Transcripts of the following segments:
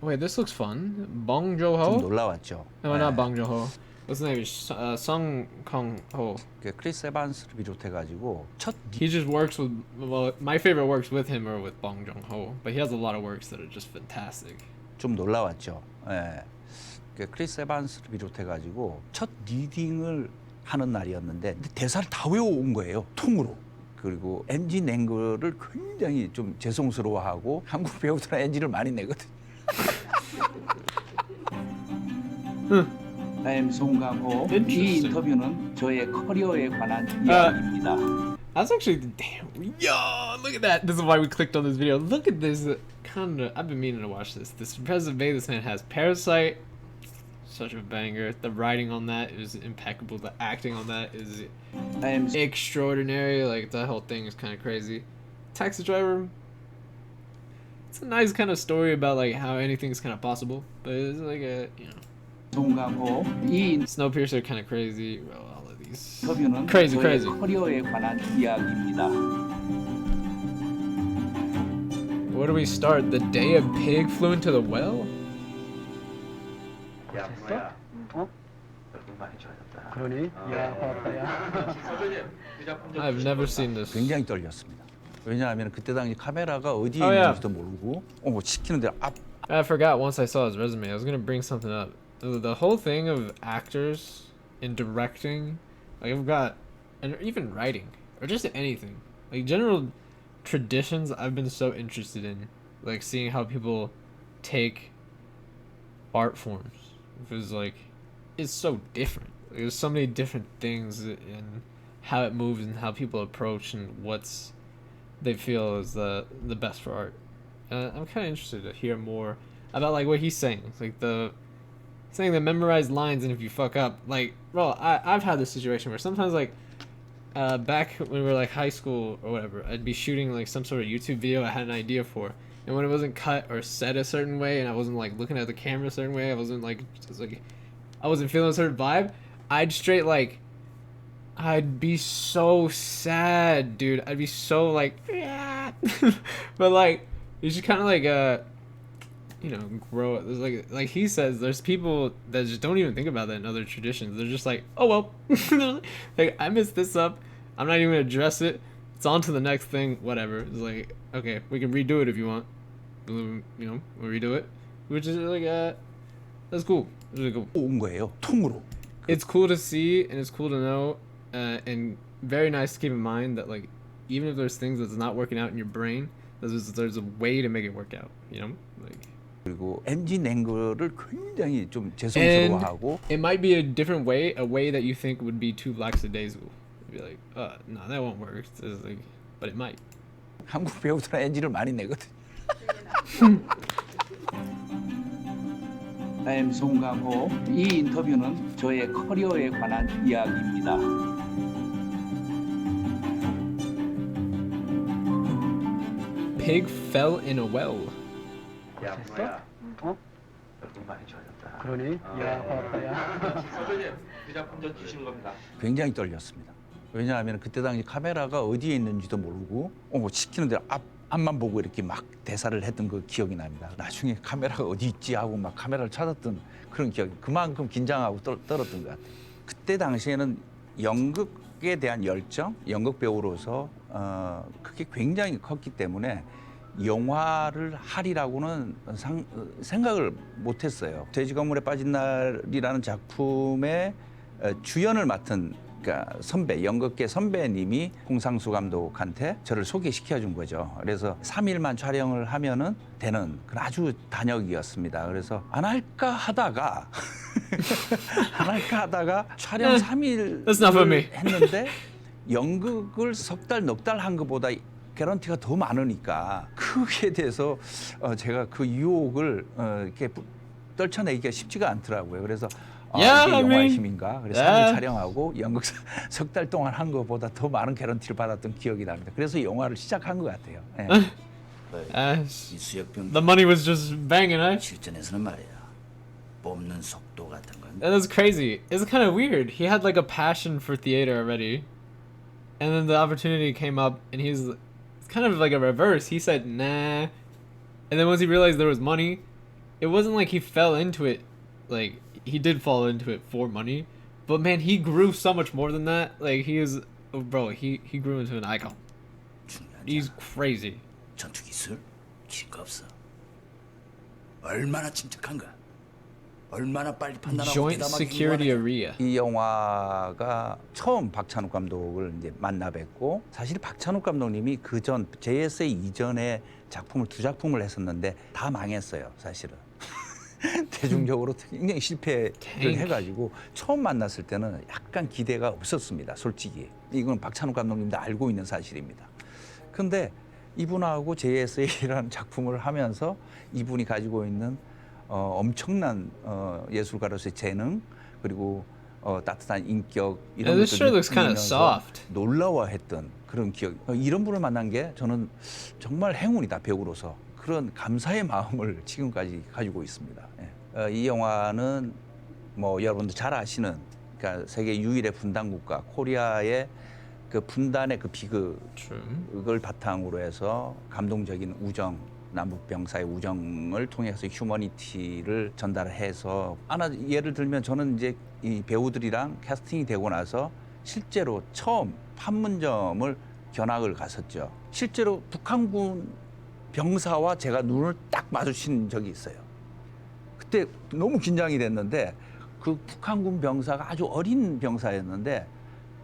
Wait, this looks fun. Bong 좀 Joon-ho? 놀라웠죠. No, not Bong Joon-ho. What's his name? Sung Kang-Ho. 크리스 에반스를 비롯해가지고 첫 He just works with, well, my favorite works with him are with Bong Joon-ho, but he has a lot of works that are just fantastic. 좀 놀라웠죠. 예. 크리스 에반스를 비롯해가지고 첫 리딩을 하는 날이었는데 대사를 다 외워온 거예요. 통으로. 그리고 NG 낸 거를 굉장히 좀 죄송스러워하고 한국 배우들은 NG를 많이 내거든. I'm 송강호. 이 Interesting. 인터뷰는 저의 커리어에 관한 이야기입니다. That's actually, damn, yo, look at that. This is why we clicked on this video. Look at this, I've been meaning to watch this. This President Bay, this man has Parasite, such a banger. The writing on that is impeccable. The acting on that is I'm extraordinary. Like, the whole thing is kind of crazy. Taxi Driver, it's a nice kind of story about like how anything's kind of possible, but it's like a, you know, 송강호. 이 Snowpiercer kind of crazy. Well, all of these 인터뷰는 crazy, 저의 crazy. 커리어에 관한 이야기입니다. Where do we start? The day a pig flew into the well? 야, 뭐야? 어? 얼굴 많이 좋아졌다. 그러니? 야, 고맙다, 야. 선생님, 그 작품 좀 I've never seen this. 굉장히 떨렸습니다. 왜냐하면 그때 당시 카메라가 어디에 Oh, yeah. 있는지도 모르고 시키는 대로 앞 I forgot once I saw his resume. I was gonna bring something up. The whole thing of actors in directing, like I've got, and even writing, or just anything, like general traditions. I've been so interested in, like seeing how people take art forms. Because like, it's so different. Like, there's so many different things in how it moves and how people approach and what's they feel is the best for art. I'm kind of interested to hear more about like what he's saying. It's like saying the memorized lines, and if you fuck up, like, bro, I've had this situation where sometimes like back when we were like high school or whatever, I'd be shooting like some sort of YouTube video I had an idea for, and when it wasn't cut or set a certain way, and I wasn't like looking at the camera a certain way, I wasn't like just like I wasn't feeling a certain vibe, I'd straight like I'd be so sad, dude. I'd be so like, yeah. But like, you should kind of like you know, grow. There's like he says, there's people that just don't even think about that in other traditions. They're just like, oh well, like I messed this up. I'm not even gonna address it. It's on to the next thing. Whatever. It's like, okay, we can redo it if you want. You know, we'll redo it, which is like that's cool. It's really cool. 온 거예요. 통으로. It's cool to see and it's cool to know, and very nice to keep in mind that like even if there's things that's not working out in your brain, there's a way to make it work out. You know, like. 그리고 NG 낸 거를 굉장히 좀 And 죄송스러워하고 it might be a different way, a way that you think would be too lackadaisical. You'd be like, no, that won't work. It's like, but it might. 한국 배우들은 NG를 많이 내거든. I'm 송강호. 이 인터뷰는 저의 커리어에 관한 이야기입니다. Pig fell in a well. 야, 뭐야? 어? 얼굴 많이 좋아졌다. 그러니? 야, 고맙다, 야. 선생님, 그 작품 좀 주시는 겁니다. 굉장히 떨렸습니다. 왜냐하면 그때 당시 카메라가 어디에 있는지도 모르고 시키는 대로 앞만 보고 이렇게 막 대사를 했던 그 기억이 납니다. 나중에 카메라가 어디 있지 하고 막 카메라를 찾았던 그런 기억이 그만큼 긴장하고 떨었던 것 같아요. 그때 당시에는 연극에 대한 열정, 연극 배우로서 그게 굉장히 컸기 때문에 영화를 하리라고는 생각을 못했어요. 돼지 건물에 빠진 날이라는 작품의 주연을 맡은 그러니까 선배, 연극계 선배님이 홍상수 감독한테 저를 소개시켜 준 거죠. 그래서 3일만 촬영을 하면은 되는 그런 아주 단역이었습니다. 그래서 안 할까 하다가 안 할까 하다가 촬영 3일 That's not for me. 했는데 연극을 석 달, 넉 달 한 것보다 개런티가 더 많으니까 그에 대해서 제가 그 유혹을 이렇게 떨쳐내기가 쉽지가 않더라고요. 그래서 Yeah, 이게 I 영화의 mean, 힘인가? 그래서 yeah. 3일 촬영하고 연극 석 달 동안 한 것보다 더 많은 개런티를 받았던 기억이 납니다. 그래서 영화를 시작한 것 같아요. 네. 이 수역병 The money was just banging, right? 실전에서는 말이야 뽑는 속도 같은 건 That was crazy. It's kind of weird. He had like a passion for theater already, and then the opportunity came up, and it's kind of like a reverse. He said nah, and then once he realized there was money, it wasn't like he fell into it, like he did fall into it for money, but man, he grew so much more than that. Like he is, oh, bro, he grew into an icon. He's 중요하잖아. crazy. 전투 기술 길거 없어. 얼마나 침착한가. 얼마나 빨리 판단하고 Joint 대담하게 security 행동하는가. area. 이 영화가 처음 박찬욱 감독을 이제 만나 뵙고 사실 박찬욱 감독님이 그전 JSA 이전에 작품을 2작품을 했었는데 다 망했어요, 사실은. 대중적으로 굉장히 실패를 해가지고 처음 만났을 때는 약간 기대가 없었습니다, 솔직히. 이건 박찬욱 감독님도 알고 있는 사실입니다. 근데 이분하고 JSA라는 작품을 하면서 이분이 가지고 있는 엄청난 예술가로서의 재능 그리고 따뜻한 인격 이런 Yeah, this 것들을 sure looks kind of 느끼면서 soft. 놀라워했던 그런 기억. 이런 분을 만난 게 저는 정말 행운이다, 배우로서. 그런 감사의 마음을 지금까지 가지고 있습니다. 예. 이 영화는 뭐 여러분들 잘 아시는, 그러니까 세계 유일의 분단 국가 코리아의 그 분단의 그 비극을 바탕으로 해서 감동적인 우정, 남북 병사의 우정을 통해서 휴머니티를 전달해서 하나 예를 들면 저는 이제 이 배우들이랑 캐스팅이 되고 나서 실제로 처음 판문점을 견학을 갔었죠. 실제로 북한군 병사와 제가 눈을 딱 마주친 적이 있어요. 그때 너무 긴장이 됐는데 그 북한군 병사가 아주 어린 병사였는데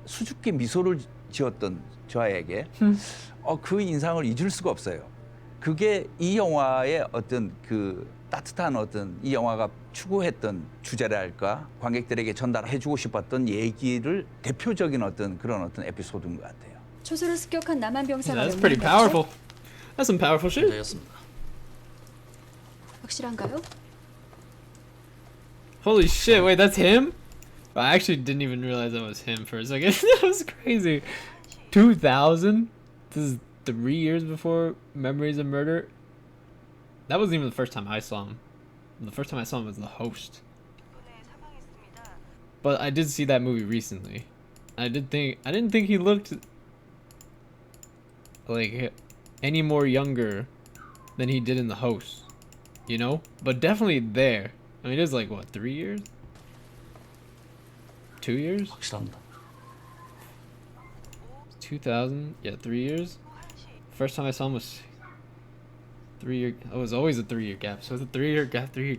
수줍게 미소를 지었던 저에게 그 인상을 잊을 수가 없어요. 그게 이 영화의 어떤 그 따뜻한 어떤 이 영화가 추구했던 주제랄까 관객들에게 전달해주고 싶었던 얘기를 대표적인 어떤 그런 어떤 에피소드인 것 같아요. 초소를 습격한 남한 병사가 That's 몇 pretty 명 powerful. That's some powerful shit. 되었습니다. 확실한가요? Holy shit! Wait, that's him? I actually didn't even realize that was him for a second. That was crazy. 2000. This is 3 years before Memories of Murder. That wasn't even the first time I saw him. The first time I saw him was The Host. But I did see that movie recently. I didn't think he looked like any more younger than he did in The Host. You know? But definitely there. I mean, it was like what, 3 years? 2 years? 확실합니다. 2000? Yeah, 3 years. First time I saw him was 3 year. It was always a 3 year gap. So it's a 3 year gap. 3 year.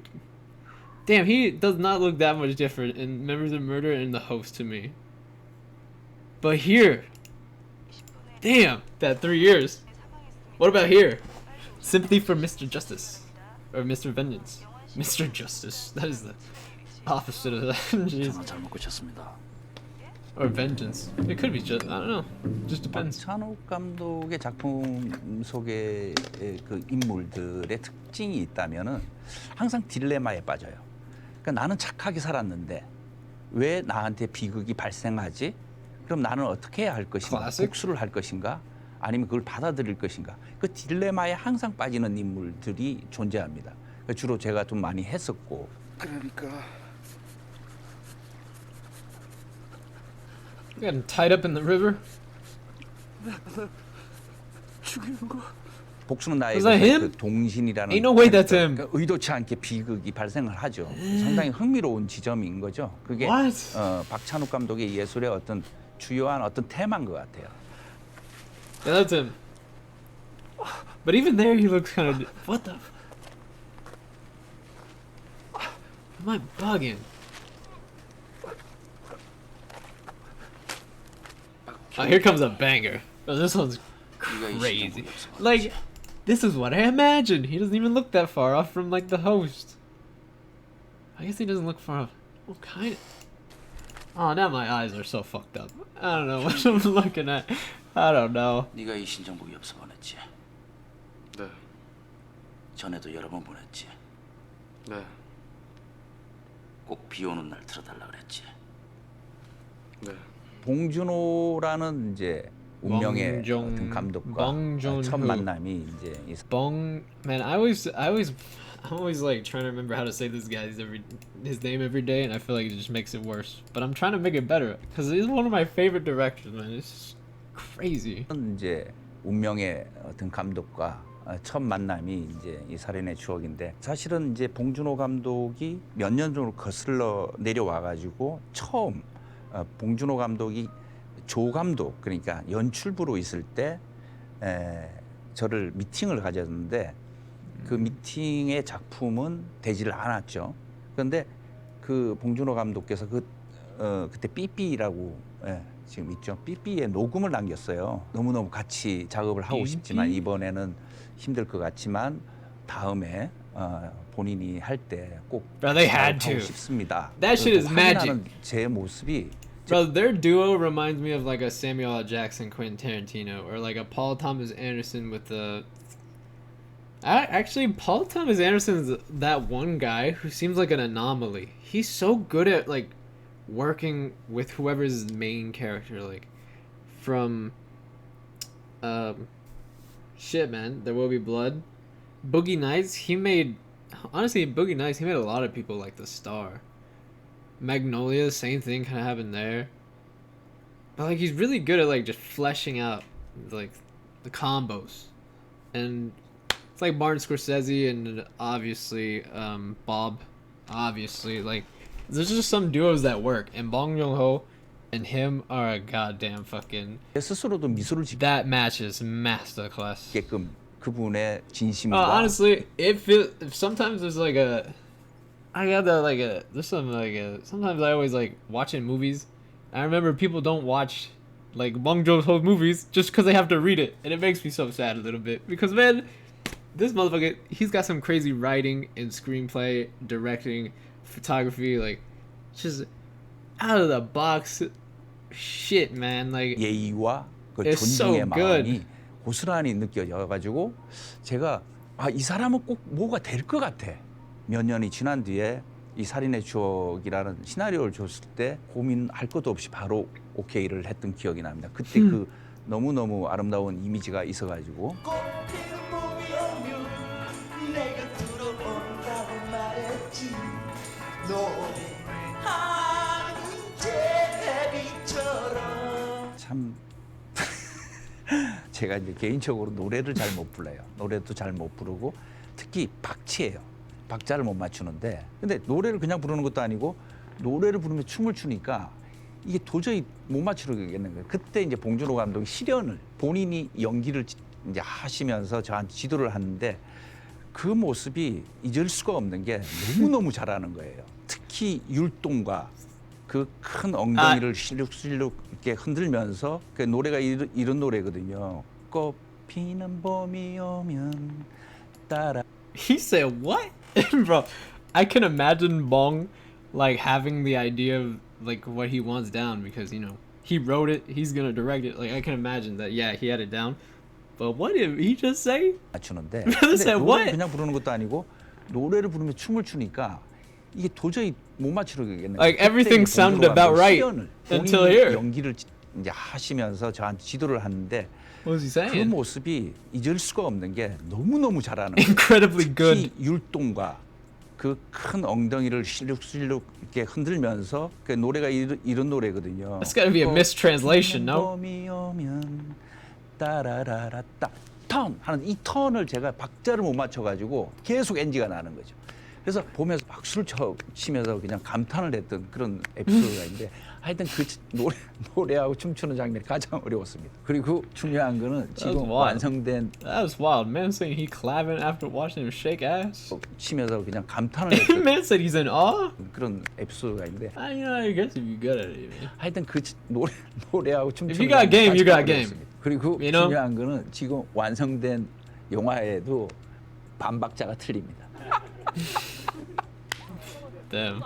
Damn, he does not look that much different in Memories of Murder and The Host to me. But here, damn, that 3 years. What about here? Sympathy for Mr. Justice, or Mr. Vengeance. Mr. Justice. That is the opposite of that. Jeez. 전화 잘못 고쳤습니다. Or vengeance. It could be just, I don't know. Just depends. 박찬욱 감독의 작품 속의 그 인물들의 특징이 있다면은 항상 딜레마에 빠져요. 그러니까 나는 착하게 살았는데 왜 나한테 비극이 발생하지? 그럼 나는 어떻게 해야 할 것인가? Classic. 복수를 할 것인가? 아니면 그걸 받아들일 것인가? 그 딜레마에 항상 빠지는 인물들이 존재합니다. 주로 제가 좀 많이 했었고. 그러니까 Got him tied up in the river. 죽이는 거. 복수는 나의 Was that him? 그 동신이라는 Ain't no way that's him. 그러니까 의도치 않게 비극이 발생을 하죠. 상당히 흥미로운 지점인 거죠. 그게 What? 박찬욱 감독의 예술의 어떤 주요한 어떤 테마인 것 같아요. Yeah, that's him. But even there, he looks kind of. What the? Am I bugging? Oh, here comes a banger. Oh, this one's crazy. Like, this is what I imagined. He doesn't even look that far off from like the host. I guess he doesn't look far off. What kind? Oh, now my eyes are so fucked up. I don't know what I'm looking at. I don't know. 네가 이 신청곡 엽서 보냈지. 네, 전에도 여러 번 보냈지. 네, 꼭 비 오는 날 틀어달라 그랬지. 네. 봉준호라는 이제 운명의 봉준- 어떤 감독과 봉준호. 첫 만남이 이제 있- Bong, man, I'm always like trying to remember how to say his name every day, and I feel like it just makes it worse. But I'm trying to make it better because he's one of my favorite directors, man. It's just crazy. 이제 운명의 어떤 감독과 첫 만남이 이제 이 살인의 추억인데 사실은 이제 봉준호 감독이 몇 년 정도 거슬러 내려와 가지고 처음 봉준호 감독이 조 감독 그러니까 연출부로 있을 때 저를 미팅을 가졌는데 그 미팅의 작품은 되지를 않았죠. 그런데 그 봉준호 감독께서 그때 삐삐라고 지금 있죠. 삐삐의 녹음을 남겼어요. 너무너무 같이 작업을 하고 싶지만 이번에는 힘들 것 같지만 다음에 본인이 할 때 꼭 Bro, they had 하고 to. 싶습니다. That shit is 확인하는 제 모습이 Bro, their duo reminds me of like a Samuel L. Jackson, Quentin Tarantino, or like a Paul Thomas Anderson with the. Actually, Paul Thomas Anderson is that one guy who seems like an anomaly. He's so good at like working with whoever's main character, like from. Shit, man, There Will Be Blood, Boogie Nights. He made, honestly, Boogie Nights. He made a lot of people like the star. Magnolia, same thing kind of happened there. But like he's really good at like just fleshing out like the combos, and it's like Martin Scorsese and obviously Bob. Obviously, like there's just some duos that work, and Bong Joon-ho and him are a goddamn fucking. 제 스스로도 미소를 That match is masterclass. 짓게끔 그분의 진심과 Honestly, it feels sometimes there's like a. I got that like a. There's some like a. Sometimes I always like watching movies. I remember people don't watch like Bong Joon-ho movies just because they have to read it, and it makes me so sad a little bit because man, this motherfucker, he's got some crazy writing and screenplay, directing, photography, like just out of the box shit, man. Like 예의와 그 It's so 존중의 good. 마음이 고스란히 느껴져가지고 제가 이 사람은 꼭 뭐가 될 것 같아. 몇 년이 지난 뒤에 이 살인의 추억이라는 시나리오를 줬을 때 고민할 것도 없이 바로 오케이를 했던 기억이 납니다. 그때 그 너무너무 아름다운 이미지가 있어가지고 참 제가 이제 개인적으로 노래를 잘 못 불러요. 노래도 잘 못 부르고 특히 박치예요. 박자를 못 맞추는데 근데 노래를 그냥 부르는 것도 아니고 노래를 부르면 춤을 추니까 이게 도저히 못 맞추겠는 거예요. 그때 이제 봉준호 감독이 실연을 본인이 연기를 이제 하시면서 저한테 지도를 하는데 그 모습이 잊을 수가 없는 게 너무너무 잘하는 거예요. 특히 율동과 그 큰 엉덩이를 실룩실룩 이렇게 흔들면서 그 노래가 이런 노래거든요. 꽃피는 봄이 오면 따라 he said what, bro? I can imagine Bong like having the idea of like what he wants down because you know he wrote it, he's gonna direct it. Like I can imagine that. Yeah, he had it down. But what did he just say? 맞추는데 Said 노래를 what? 그냥 부르는 것도 아니고 노래를 부르면 춤을 추니까 이게 도저히 못 맞추겠는 거예요. Like, everything 그때 sounded 봉준호 about 감독이 right 실연을 until 본인이 here. 연기를 이제 하시면서 저한테 지도를 하는데 What was he 그 saying? 모습이 잊을 수가 없는 게 너무너무 잘하는 거예요. Incredibly good. 특히 율동과 그 큰 엉덩이를 실룩실룩 이렇게 흔들면서 그 노래가 이런 노래거든요. That's gotta be a mistranslation, no? 봄이 오면 따라라라따 턴 하는 이 턴을 제가 박자를 못 맞춰가지고 계속 NG가 나는 거죠. 그래서 보면서 박수를 치면서 그냥 감탄을 했던 그런 에피소드가 있는데 하여튼 그 노래하고 춤추는 장면이 가장 어려웠습니다. 그리고 중요한 거는 지금 wild. 완성된 That was wild. Man saying he clapping after watching him shake ass. 치면서 그냥 감탄을 했던 Man said he's in awe. 그런 에피소드가 있는데 I guess if you're good at it, man. 하여튼 그 노래하고 춤추는 If you got game, you got game. 어려웠습니다. 그리고 You know? 중요한 거는 지금 완성된 영화에도 반박자가 틀립니다. Damn.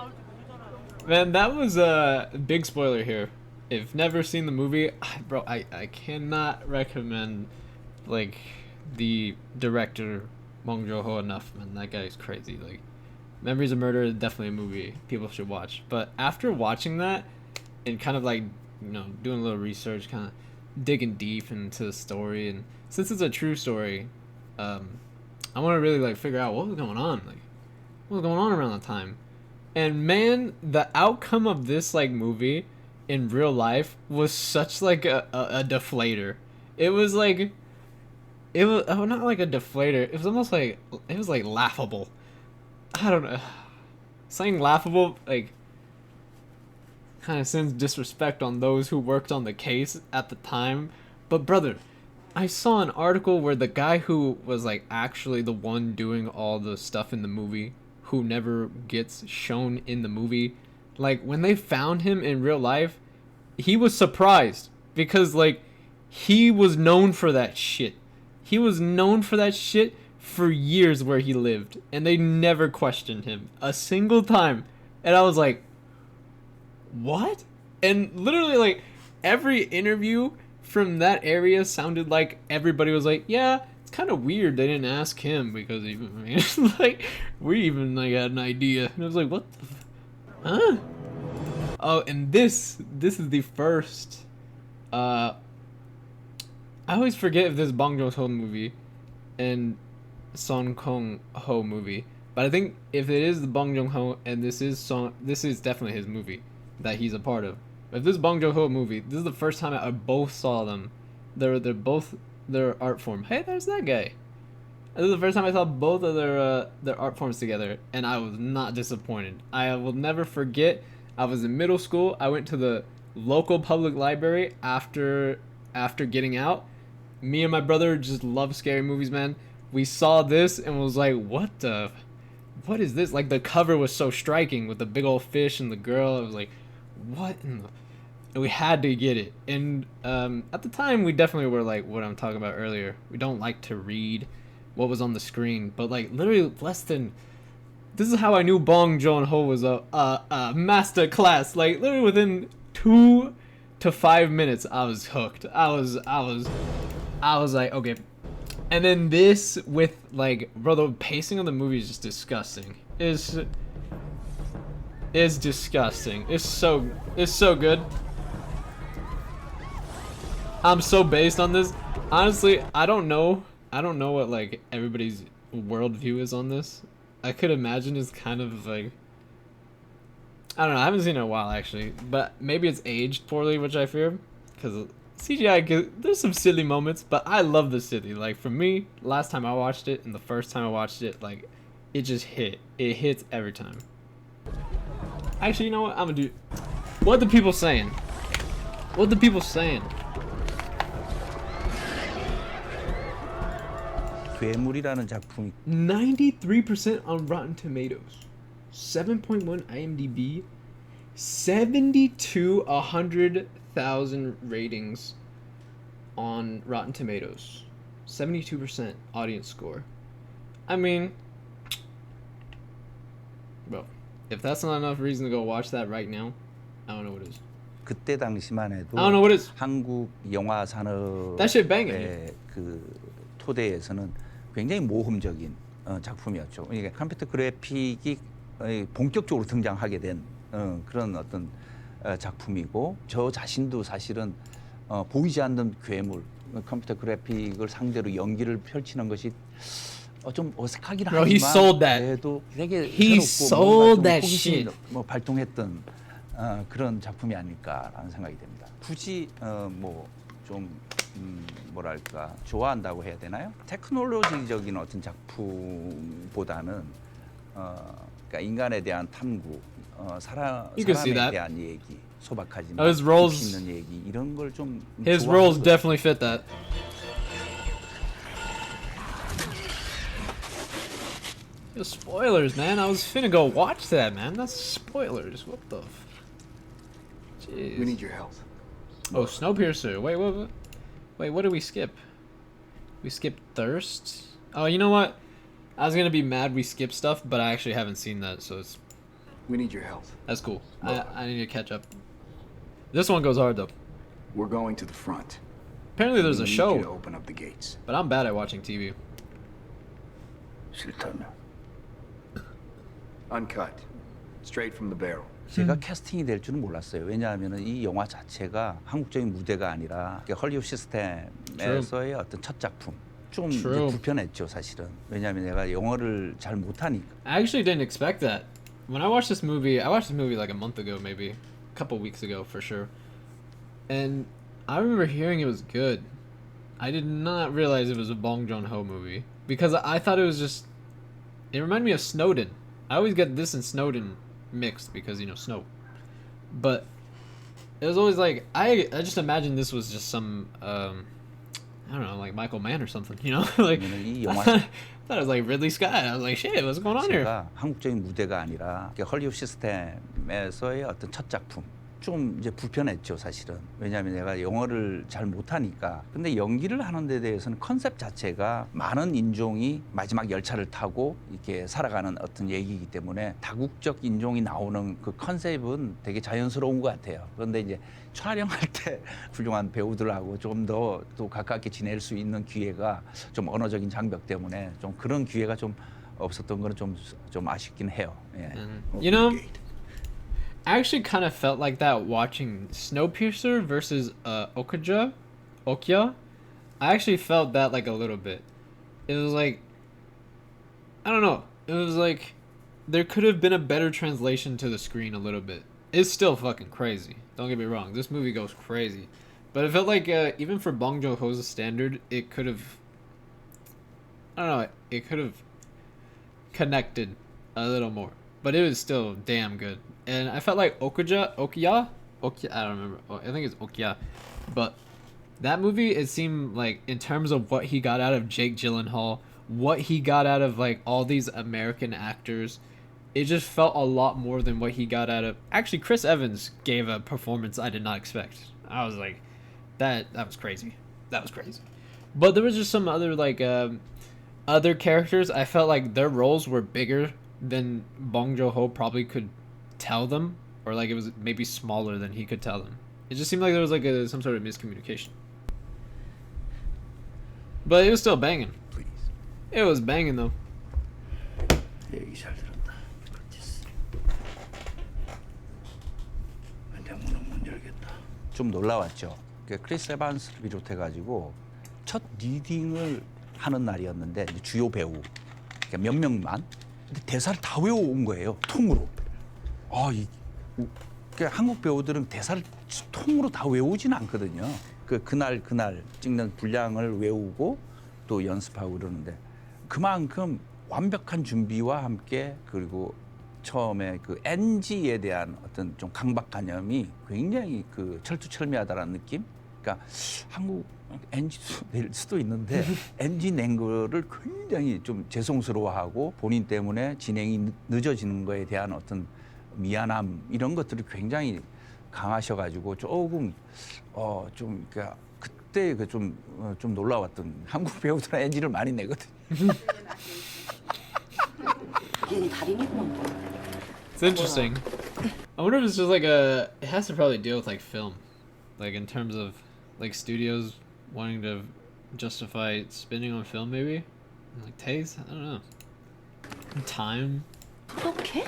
Man, that was a big spoiler here. If never seen the movie, bro, I cannot recommend like the director Bong Joon-ho enough, man. That guy is crazy. Like Memories of Murder is definitely a movie people should watch. But after watching that and kind of like, you know, doing a little research, kind of digging deep into the story, and since it's a true story, I want to really like figure out what was going on, like what was going on around the time. And man, the outcome of this like movie in real life was such like a deflator. It was like it was not like a deflator. It was almost like it was like laughable. I don't know. Saying laughable like kind of sends disrespect on those who worked on the case at the time. But brother, I saw an article where the guy who was like actually the one doing all the stuff in the movie, who never gets shown in the movie, like when they found him in real life, he was surprised because like he was known for that shit. He was known for that shit for years where he lived, and they never questioned him a single time. And I was like, what? And literally like every interview from that area sounded like everybody was like, yeah, it's kind of weird they didn't ask him because even I mean, like we even like had an idea. And I was like, what the huh? Oh, and this is the first I always forget if this is Bong Joon-ho movie and Son Kang-Ho movie, but I think if it is the Bong Joon-ho and this is definitely his movie that he's a part of. If this is Bong Joon-ho movie, this is the first time I both saw them. They're both their art form. Hey, there's that guy. This is the first time I saw both of their art forms together, and I was not disappointed. I will never forget. I was in middle school. I went to the local public library after getting out. Me and my brother just love scary movies, man. We saw this and was like, what is this? Like the cover was so striking with the big old fish and the girl. It was like, what in the... And we had to get it. And at the time, we definitely were like what I'm talking about earlier. We don't like to read what was on the screen. But like literally less than... This is how I knew Bong Joon-ho was a master class. Like literally within 2 to 5 minutes, I was hooked. I was like, okay. And then this with like, bro, the pacing of the movie is just disgusting. It's disgusting. It's so good. I'm so based on this. Honestly, I don't know what like everybody's worldview is on this. I could imagine it's kind of like, I don't know. I haven't seen it in a while actually, but maybe it's aged poorly, which I fear, because CGI. There's some silly moments, but I love the city. Like for me, last time I watched it and the first time I watched it, like it just hit. It hits every time. Actually, you know what? I'm gonna do. What the people saying? What the people saying? 괴물이라는 작품이 93% on Rotten Tomatoes, 7.1 IMDb, 100,000 ratings on Rotten Tomatoes, 72% audience score. I mean, bro, if that's not enough reason to go watch that right now, I don't know what is. 그때 당시만 해도 I don't know what is. 한국 영화 산업의 That shit banging. 그 토대에서는 굉장히 모험적인 작품이었죠. 그러니까 컴퓨터 그래픽이 본격적으로 등장하게 된 그런 어떤 작품이고, 저 자신도 사실은 보이지 않는 괴물, 컴퓨터 그래픽을 상대로 연기를 펼치는 것이 좀 어색하긴 Bro, he 하지만 sold that. 그래도 되게 He sold that shit. 뭐 발동했던 그런 작품이 아닐까라는 생각이 됩니다. 굳이 좀 뭐랄까 좋아한다고 해야 되나요? 테크놀로지적인 어떤 작품보다는 그러니까 인간에 대한 탐구, 사람에 대한 얘기, 소박하지만 깊이 있는 얘기, 이런 걸 좀 His roles definitely fit that. Yo, spoilers, man. I was finna go watch that, man. That's spoilers. What the f... Jeez. We need your help. Oh, Snowpiercer. Wait, what? Wait, what did we skip? We skipped Thirst? Oh, you know what? I was gonna be mad we skipped stuff, but I actually haven't seen that, so it's... We need your help. That's cool. I need to catch up. This one goes hard, though. We're going to the front. Apparently there's a We need you to show, open up the gates. but I'm bad at watching TV. 싫다면. Uncut. Straight from the barrel. 제가 캐스팅이 될 줄은 몰랐어요. 왜냐하면 이 영화 자체가 한국적인 무대가 아니라 헐리우드 시스템에서의 어떤 첫 작품. 좀 이제 불편했죠, 사실은. 왜냐하면 내가 영어를 잘 못하니까. I actually didn't expect that. When I watched this movie like a month ago, maybe a couple weeks ago for sure, and I remember hearing it was good, I did not realize it was a Bong Joon-ho movie because I thought it was just. It reminded me of Snowden. I always get this and Snowden mixed because you know snow, but it was always like I just imagined this was just some I don't know, like Michael Mann or something, you know, like 이 I 영화 thought it was like Ridley Scott. I was like, shit, what's going on here? 제가 한국적인 무대가 아니라 헐리우드 시스템에서의 어떤 첫 작품. 좀 이제 불편했죠, 사실은. 왜냐하면 내가 영어를 잘 못하니까. 근데 연기를 하는 데 대해서는 컨셉 자체가 많은 인종이 마지막 열차를 타고 이렇게 살아가는 어떤 얘기이기 때문에 다국적 인종이 나오는 그 컨셉은 되게 자연스러운 것 같아요. 그런데 이제 촬영할 때 훌륭한 배우들하고 좀 더 또 가깝게 지낼 수 있는 기회가 좀 언어적인 장벽 때문에 좀 그런 기회가 좀 없었던 거는 좀 아쉽긴 해요. 예. You know, I actually kind of felt like that watching Snowpiercer versus Okja. I actually felt that like a little bit. It was like, I don't know. It was like there could have been a better translation to the screen a little bit. It's still fucking crazy. Don't get me wrong. This movie goes crazy. But it felt like even for Bong Joon-ho's standard, it could have, I don't know, it could have connected a little more. But it was still damn good. And I felt like Okja, I don't remember. I think it's Okja. But that movie, it seemed like in terms of what he got out of Jake Gyllenhaal, what he got out of like all these American actors, it just felt a lot more than what he got out of. Actually, Chris Evans gave a performance I did not expect. I was like, that was crazy. That was crazy. But there was just some other like other characters. I felt like their roles were bigger than Bong Joon-ho probably could tell them, or like it was maybe smaller than he could tell them. It just seemed like there was like some sort of miscommunication. But it was still banging. Please. It was banging though. 얘기 잘 들었다. 그렇지. 내 문은 못 열겠다. 좀 놀라웠죠. 크리스 에반스를 비롯해가지고 첫 리딩을 하는 날이었는데 주요 배우 몇 명만 근데 대사를 다 외워온 거예요. 통으로. 한국 배우들은 대사를 통으로 다 외우지는 않거든요. 그날 찍는 분량을 외우고 또 연습하고 그러는데 그만큼 완벽한 준비와 함께 그리고 처음에 그 NG에 대한 어떤 좀 강박관념이 굉장히 그 철두철미하다라는 느낌. 그러니까 한국 NG도 낼 수도 있는데 NG 낸 거를 굉장히 좀 죄송스러워하고 본인 때문에 진행이 늦어지는 거에 대한 어떤 미안함 이런 것들이 굉장히 강하셔가지고 조금 좀 그러니까 그때 좀 놀라웠던 한국 배우들은 NG를 많이 내거든. It's interesting. I wonder if it's just like it has to probably deal with like film, like in terms of like studios wanting to justify spending on film maybe, and, like taste. I don't know. Time. Okay.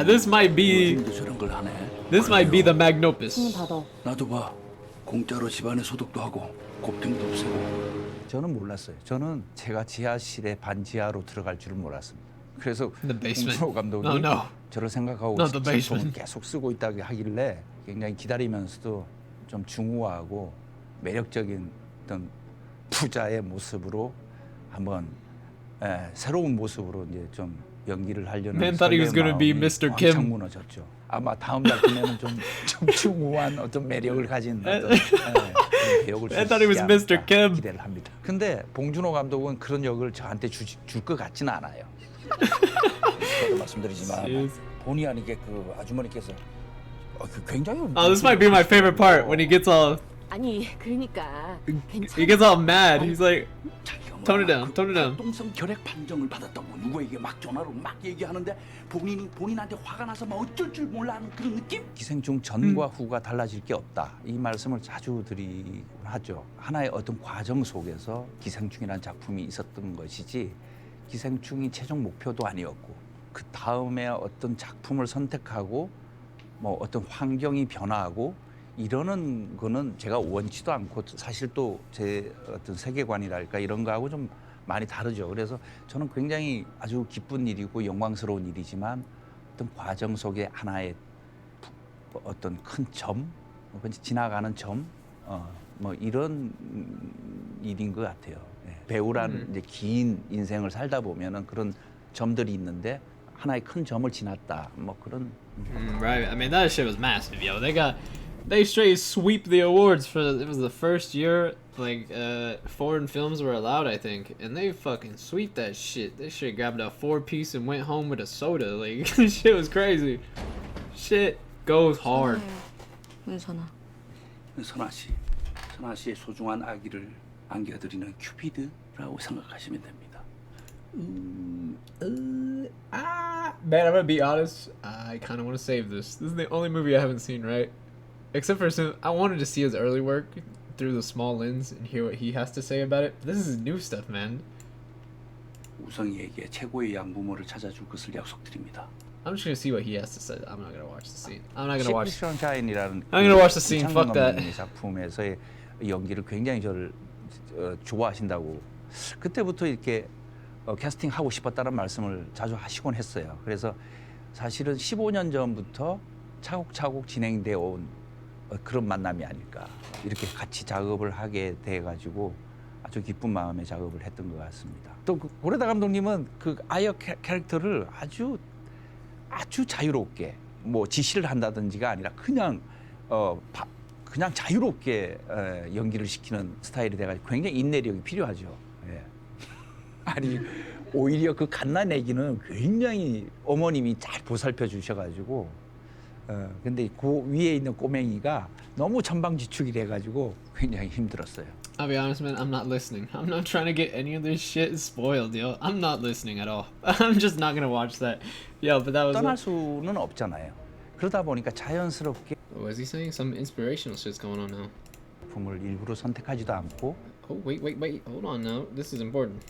This might be 저런 걸 하네. this might be the Magnopus. 받아. 나도 봐. 공짜로 집안에 소독도 하고 곱등도 없애고. 저는 몰랐어요. 저는 제가 지하실에 반지하로 들어갈 줄은 몰랐습니다. 그래서 The basement. 봉준호 감독이 No, no. 저를 생각하고 Not the basement. 작품을 계속 쓰고 있다고 하길래 굉장히 기다리면서도 좀 중후하고 매력적인 어떤 부자의 모습으로 한번 새로운 모습으로 이제 좀 연기를 하려는 Man thought he was gonna be 설레는 Mr. 마음이 Kim. 왕창 무너졌죠. 아마 다음 작품에는 좀 중후한 어떤 매력을 가진 어떤 배역을 I thought he was Mr. Kim. 기대를 합니다. 근데 봉준호 감독은 그런 역을 저한테 줄 것 같지는 않아요. 저도 말씀드리지만 Jeez. 본의 아니게 그 아주머니께서 굉장히 Oh, this might be my favorite part when he gets all 아니 그러니까 he gets all mad. He's like, 자기가 Tone it down, tone it down. 활동성 결핵 판정을 받았다고 누구에게 막 전화로 막 얘기하는데 본인한테 화가 나서 막 어쩔 줄 몰라 하는 그런 느낌? 기생충 전과 후가 달라질 게 없다. 이 말씀을 자주 드리곤 하죠. 하나의 어떤 과정 속에서 기생충이라는 작품이 있었던 것이지 기생충이 최종 목표도 아니었고 그 다음에 어떤 작품을 선택하고 뭐 어떤 환경이 변화하고 이러는 거는 제가 원치도 않고 사실 또 제 어떤 세계관이랄까 이런 거하고 좀 많이 다르죠. 그래서 저는 굉장히 아주 기쁜 일이고 영광스러운 일이지만 어떤 과정 속에 하나의 어떤 큰 점, 지나가는 점, 뭐 이런 일인 것 같아요. 예. 배우라는 이제 긴 인생을 살다 보면은 그런 점들이 있는데 하나의 큰 점을 지났다. 뭐 그런. Right. I mean, that shit was massive, yo. They straight sweep the awards for it was the first year like foreign films were allowed, I think, and they fucking sweep that shit. This shit grabbed a 4-piece and went home with a soda. Like shit was crazy. Shit goes hard. 은선아. 선아 씨의 소중한 아기를 안겨드리는 큐피드라고 생각하시면 됩니다. Man, I'm gonna be honest. I kind of want to save this. This is the only movie I haven't seen, right? Except for some, I wanted to see his early work through the small lens and hear what he has to say about it. This is new stuff, man. 우성이에게 최고의 양부모를 찾아줄 것을 약속드립니다. I'm just gonna see what he has to say. I'm not gonna watch the scene. I'm not gonna watch. 션샤인이라는 I'm gonna watch the scene. Fuck that. 작품에서의 연기를 굉장히 저를 좋아하신다고 그때부터 이렇게 캐스팅하고 싶었다는 말씀을 자주 하시곤 했어요. 그래서 사실은 15년 전부터 차곡차곡 진행되어 온 그런 만남이 아닐까. 이렇게 같이 작업을 하게 돼가지고 아주 기쁜 마음에 작업을 했던 것 같습니다. 또 고레다 감독님은 그 아역 캐릭터를 아주 자유롭게 뭐 지시를 한다든지가 아니라 그냥 자유롭게 연기를 시키는 스타일이 돼가지고 굉장히 인내력이 필요하죠. 예. 아니 오히려 그 갓난애기는 굉장히 어머님이 잘 보살펴 주셔가지고 근데 그 위에 있는 꼬맹이가 너무 천방지축이 돼가지고 굉장히 힘들었어요. I'll be honest, man. I'm not listening. I'm not trying to get any of this shit spoiled, yo. I'm not listening at all. I'm just not gonna watch that. Yo, but that was. 떠날 수는 없잖아요. 그러다 보니까 자연스럽게. What is he saying? Some inspirational shit's going on now. 작품을 일부러 선택하지도 않고. Oh wait. Hold on now. This is important.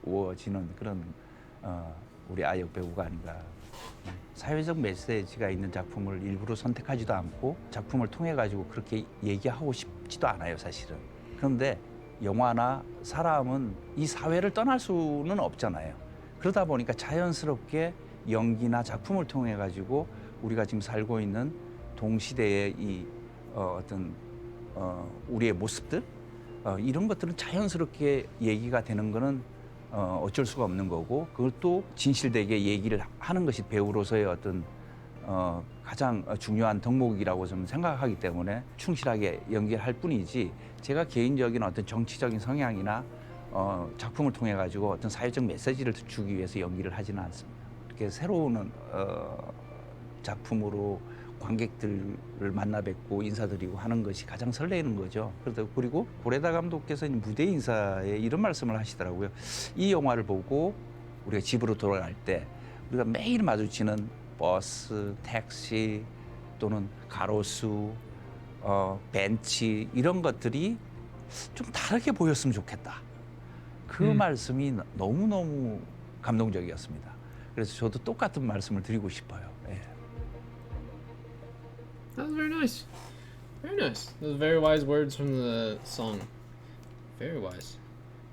우워지는 그런 우리 아역 배우가 아닌가. 사회적 메시지가 있는 작품을 일부러 선택하지도 않고 작품을 통해 가지고 그렇게 얘기하고 싶지도 않아요, 사실은. 그런데 영화나 사람은 이 사회를 떠날 수는 없잖아요. 그러다 보니까 자연스럽게 연기나 작품을 통해 가지고 우리가 지금 살고 있는 동시대의 이 어떤 우리의 모습들 이런 것들은 자연스럽게 얘기가 되는 거는 어쩔 수가 없는 거고 그것도 진실되게 얘기를 하는 것이 배우로서의 어떤 가장 중요한 덕목이라고 좀 생각하기 때문에 충실하게 연기를 할 뿐이지 제가 개인적인 어떤 정치적인 성향이나 작품을 통해 가지고 어떤 사회적 메시지를 주기 위해서 연기를 하지는 않습니다. 이렇게 새로운 작품으로 관객들을 만나 뵙고 인사드리고 하는 것이 가장 설레는 거죠. 그리고 고레다 감독께서 무대 인사에 이런 말씀을 하시더라고요. 이 영화를 보고 우리가 집으로 돌아갈 때 우리가 매일 마주치는 버스, 택시 또는 가로수, 벤치 이런 것들이 좀 다르게 보였으면 좋겠다. 그 말씀이 너무너무 감동적이었습니다. 그래서 저도 똑같은 말씀을 드리고 싶어요. 예. That was very nice. Very nice. Those very wise words from the song. Very wise.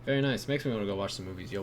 Very nice. Makes me want to go watch some movies, yo.